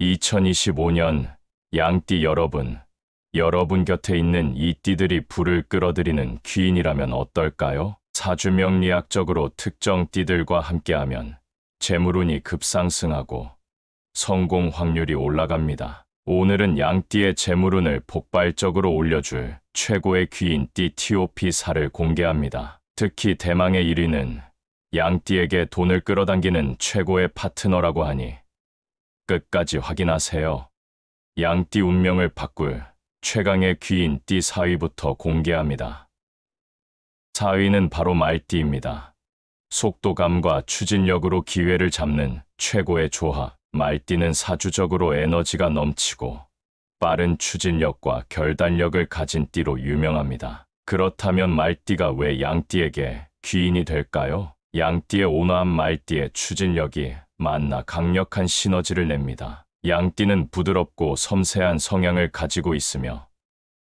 2025년 양띠 여러분, 여러분 곁에 있는 이 띠들이 불을 끌어들이는 귀인이라면 어떨까요? 사주명리학적으로 특정 띠들과 함께하면 재물운이 급상승하고 성공 확률이 올라갑니다. 오늘은 양띠의 재물운을 폭발적으로 올려줄 최고의 귀인 띠 TOP4를 공개합니다. 특히 대망의 1위는 양띠에게 돈을 끌어당기는 최고의 파트너라고 하니 끝까지 확인하세요. 양띠 운명을 바꿀 최강의 귀인 띠 4위부터 공개합니다. 4위는 바로 말띠입니다. 속도감과 추진력으로 기회를 잡는 최고의 조합. 말띠는 사주적으로 에너지가 넘치고 빠른 추진력과 결단력을 가진 띠로 유명합니다. 그렇다면 말띠가 왜 양띠에게 귀인이 될까요? 양띠의 온화한 말띠의 추진력이 만나 강력한 시너지를 냅니다. 양띠는 부드럽고 섬세한 성향을 가지고 있으며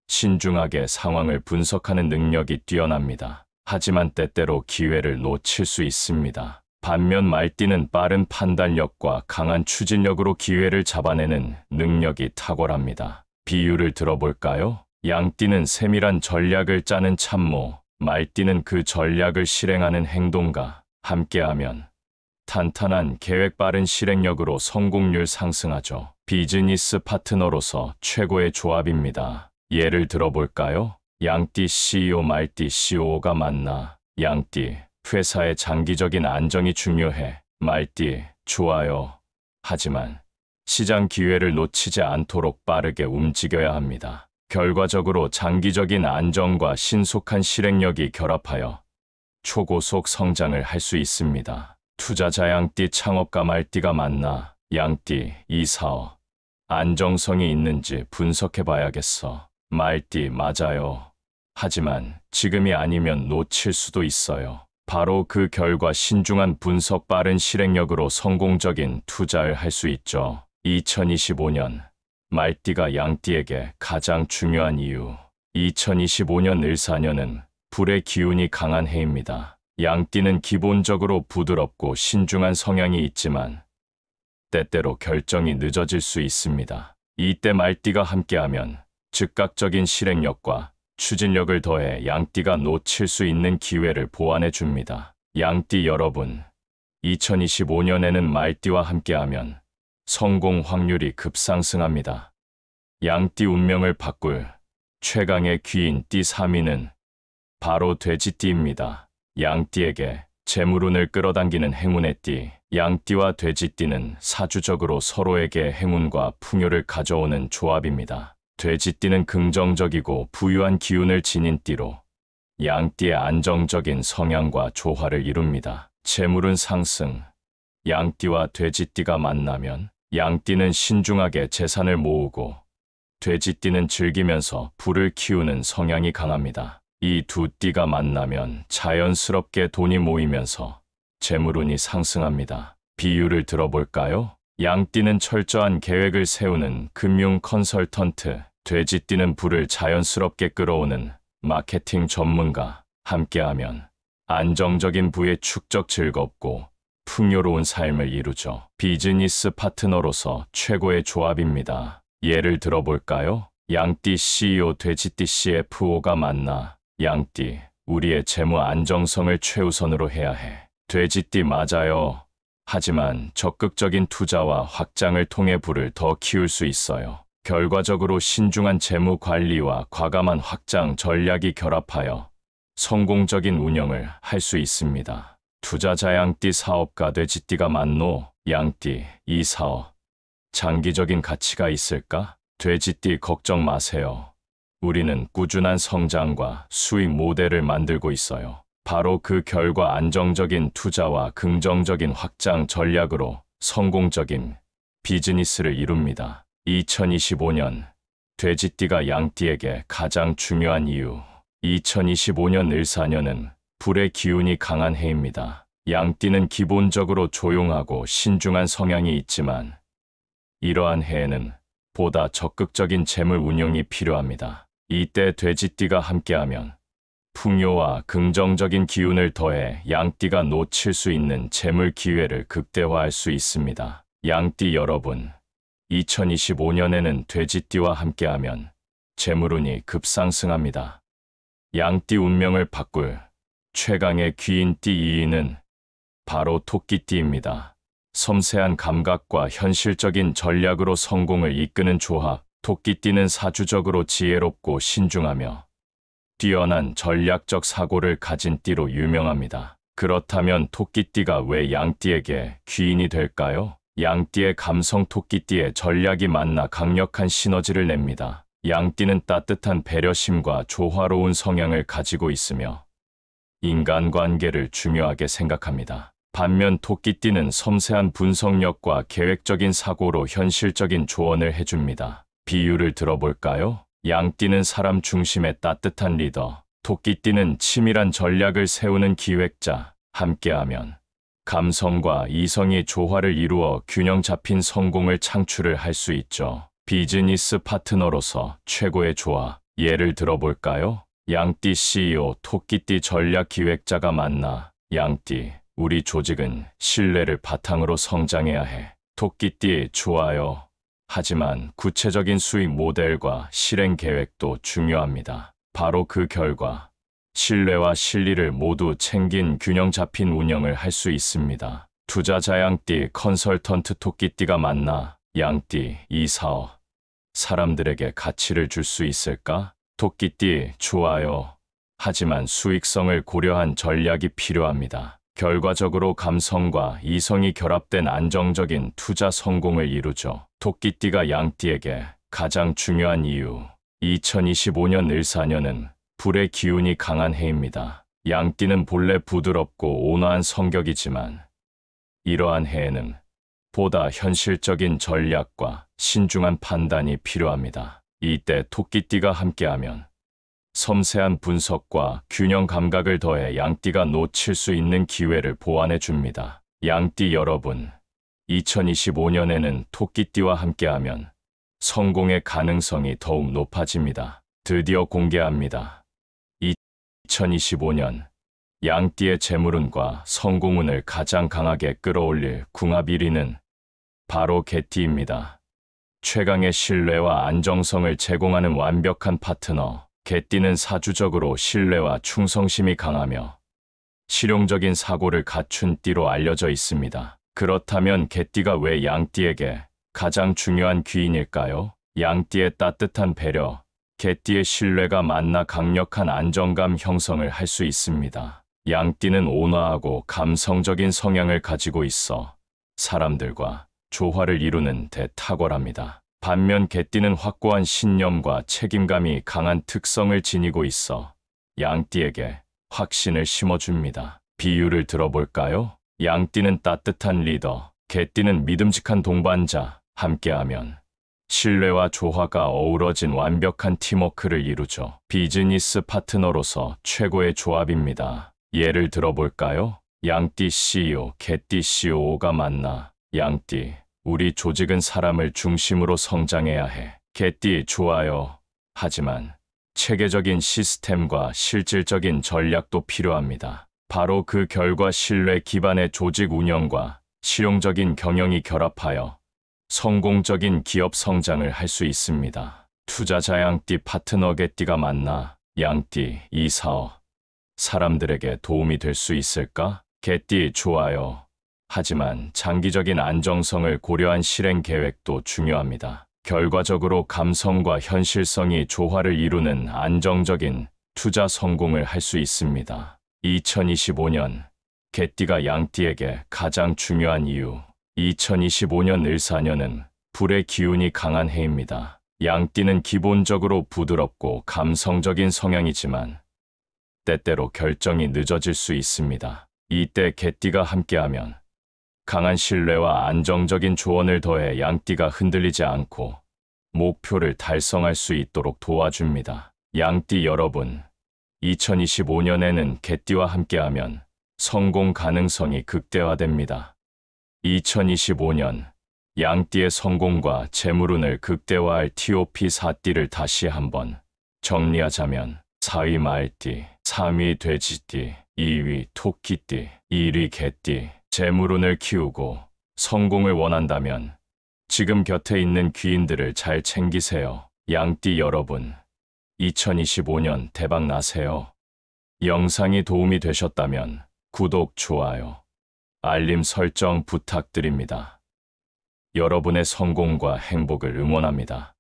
신중하게 상황을 분석하는 능력이 뛰어납니다. 하지만 때때로 기회를 놓칠 수 있습니다. 반면 말띠는 빠른 판단력과 강한 추진력으로 기회를 잡아내는 능력이 탁월합니다. 비유를 들어볼까요? 양띠는 세밀한 전략을 짜는 참모, 말띠는 그 전략을 실행하는 행동가. 함께하면 탄탄한 계획 빠른 실행력으로 성공률 상승하죠. 비즈니스 파트너로서 최고의 조합입니다. 예를 들어볼까요? 양띠 CEO, 말띠 CEO가 만나. 양띠, 회사의 장기적인 안정이 중요해. 말띠, 좋아요. 하지만 시장 기회를 놓치지 않도록 빠르게 움직여야 합니다. 결과적으로 장기적인 안정과 신속한 실행력이 결합하여 초고속 성장을 할 수 있습니다. 투자자 양띠, 창업가 말띠가 만나. 양띠, 이 사업 안정성이 있는지 분석해 봐야겠어. 말띠, 맞아요. 하지만 지금이 아니면 놓칠 수도 있어요. 바로 그 결과 신중한 분석, 빠른 실행력으로 성공적인 투자를 할 수 있죠. 2025년 말띠가 양띠에게 가장 중요한 이유. 2025년 을사년은 불의 기운이 강한 해입니다. 양띠는 기본적으로 부드럽고 신중한 성향이 있지만 때때로 결정이 늦어질 수 있습니다. 이때 말띠가 함께하면 즉각적인 실행력과 추진력을 더해 양띠가 놓칠 수 있는 기회를 보완해 줍니다. 양띠 여러분, 2025년에는 말띠와 함께하면 성공 확률이 급상승합니다. 양띠 운명을 바꿀 최강의 귀인 띠 3위는 바로 돼지띠입니다. 양띠에게 재물운을 끌어당기는 행운의 띠. 양띠와 돼지띠는 사주적으로 서로에게 행운과 풍요를 가져오는 조합입니다. 돼지띠는 긍정적이고 부유한 기운을 지닌 띠로 양띠의 안정적인 성향과 조화를 이룹니다. 재물운 상승. 양띠와 돼지띠가 만나면 양띠는 신중하게 재산을 모으고 돼지띠는 즐기면서 부를 키우는 성향이 강합니다. 이 두 띠가 만나면 자연스럽게 돈이 모이면서 재물운이 상승합니다. 비유를 들어볼까요? 양띠는 철저한 계획을 세우는 금융 컨설턴트, 돼지띠는 부를 자연스럽게 끌어오는 마케팅 전문가. 함께하면 안정적인 부의 축적, 즐겁고 풍요로운 삶을 이루죠. 비즈니스 파트너로서 최고의 조합입니다. 예를 들어볼까요? 양띠 CEO, 돼지띠 CFO가 만나. 양띠, 우리의 재무 안정성을 최우선으로 해야 해. 돼지띠, 맞아요. 하지만 적극적인 투자와 확장을 통해 부를 더 키울 수 있어요. 결과적으로 신중한 재무 관리와 과감한 확장 전략이 결합하여 성공적인 운영을 할 수 있습니다. 투자자 양띠, 사업가 돼지띠가 만노. 양띠, 이 사업 장기적인 가치가 있을까? 돼지띠, 걱정 마세요. 우리는 꾸준한 성장과 수익 모델을 만들고 있어요. 바로 그 결과 안정적인 투자와 긍정적인 확장 전략으로 성공적인 비즈니스를 이룹니다. 2025년 돼지띠가 양띠에게 가장 중요한 이유. 2025년 을사년은 불의 기운이 강한 해입니다. 양띠는 기본적으로 조용하고 신중한 성향이 있지만 이러한 해에는 보다 적극적인 재물 운용이 필요합니다. 이때 돼지띠가 함께하면 풍요와 긍정적인 기운을 더해 양띠가 놓칠 수 있는 재물 기회를 극대화할 수 있습니다. 양띠 여러분, 2025년에는 돼지띠와 함께하면 재물운이 급상승합니다. 양띠 운명을 바꿀 최강의 귀인띠 2위는 바로 토끼띠입니다. 섬세한 감각과 현실적인 전략으로 성공을 이끄는 조합. 토끼띠는 사주적으로 지혜롭고 신중하며 뛰어난 전략적 사고를 가진 띠로 유명합니다. 그렇다면 토끼띠가 왜 양띠에게 귀인이 될까요? 양띠의 감성 토끼띠의 전략이 만나 강력한 시너지를 냅니다. 양띠는 따뜻한 배려심과 조화로운 성향을 가지고 있으며 인간관계를 중요하게 생각합니다. 반면 토끼띠는 섬세한 분석력과 계획적인 사고로 현실적인 조언을 해줍니다. 비유를 들어볼까요? 양띠는 사람 중심의 따뜻한 리더, 토끼띠는 치밀한 전략을 세우는 기획자. 함께하면 감성과 이성이 조화를 이루어 균형 잡힌 성공을 창출을 할 수 있죠. 비즈니스 파트너로서 최고의 조합. 예를 들어볼까요? 양띠 CEO, 토끼띠 전략 기획자가 만나. 양띠, 우리 조직은 신뢰를 바탕으로 성장해야 해. 토끼띠, 좋아요. 하지만 구체적인 수익 모델과 실행 계획도 중요합니다. 바로 그 결과 신뢰와 실리를 모두 챙긴 균형 잡힌 운영을 할 수 있습니다. 투자자 양띠, 컨설턴트 토끼띠가 만나. 양띠, 이 사업 사람들에게 가치를 줄 수 있을까? 토끼띠, 좋아요. 하지만 수익성을 고려한 전략이 필요합니다. 결과적으로 감성과 이성이 결합된 안정적인 투자 성공을 이루죠. 토끼띠가 양띠에게 가장 중요한 이유. 2025년 을사년은 불의 기운이 강한 해입니다. 양띠는 본래 부드럽고 온화한 성격이지만 이러한 해에는 보다 현실적인 전략과 신중한 판단이 필요합니다. 이때 토끼띠가 함께하면 섬세한 분석과 균형 감각을 더해 양띠가 놓칠 수 있는 기회를 보완해 줍니다. 양띠 여러분, 2025년에는 토끼띠와 함께하면 성공의 가능성이 더욱 높아집니다. 드디어 공개합니다. 2025년 양띠의 재물운과 성공운을 가장 강하게 끌어올릴 궁합 1위는 바로 개띠입니다. 최강의 신뢰와 안정성을 제공하는 완벽한 파트너. 개띠는 사주적으로 신뢰와 충성심이 강하며 실용적인 사고를 갖춘 띠로 알려져 있습니다. 그렇다면 개띠가 왜 양띠에게 가장 중요한 귀인일까요? 양띠의 따뜻한 배려, 개띠의 신뢰가 만나 강력한 안정감 형성을 할 수 있습니다. 양띠는 온화하고 감성적인 성향을 가지고 있어 사람들과 조화를 이루는 데 탁월합니다. 반면 개띠는 확고한 신념과 책임감이 강한 특성을 지니고 있어 양띠에게 확신을 심어줍니다. 비유를 들어볼까요? 양띠는 따뜻한 리더, 개띠는 믿음직한 동반자. 함께하면 신뢰와 조화가 어우러진 완벽한 팀워크를 이루죠. 비즈니스 파트너로서 최고의 조합입니다. 예를 들어볼까요? 양띠 CEO, 개띠 CEO가 만나. 양띠, 우리 조직은 사람을 중심으로 성장해야 해. 개띠, 좋아요. 하지만 체계적인 시스템과 실질적인 전략도 필요합니다. 바로 그 결과 신뢰 기반의 조직 운영과 실용적인 경영이 결합하여 성공적인 기업 성장을 할 수 있습니다. 투자자 양띠 파트너 개띠가 만나. 양띠, 이 사업 사람들에게 도움이 될 수 있을까? 개띠, 좋아요. 하지만 장기적인 안정성을 고려한 실행 계획도 중요합니다. 결과적으로 감성과 현실성이 조화를 이루는 안정적인 투자 성공을 할 수 있습니다. 2025년 개띠가 양띠에게 가장 중요한 이유. 2025년 을사년은 불의 기운이 강한 해입니다. 양띠는 기본적으로 부드럽고 감성적인 성향이지만 때때로 결정이 늦어질 수 있습니다. 이때 개띠가 함께하면 강한 신뢰와 안정적인 조언을 더해 양띠가 흔들리지 않고 목표를 달성할 수 있도록 도와줍니다. 양띠 여러분, 2025년에는 개띠와 함께하면 성공 가능성이 극대화됩니다. 2025년 양띠의 성공과 재물운을 극대화할 TOP 4띠를 다시 한번 정리하자면 4위 말띠, 3위 돼지띠, 2위 토끼띠, 1위 개띠. 재물운을 키우고 성공을 원한다면 지금 곁에 있는 귀인들을 잘 챙기세요. 양띠 여러분, 2025년 대박 나세요. 영상이 도움이 되셨다면 구독, 좋아요, 알림 설정 부탁드립니다. 여러분의 성공과 행복을 응원합니다.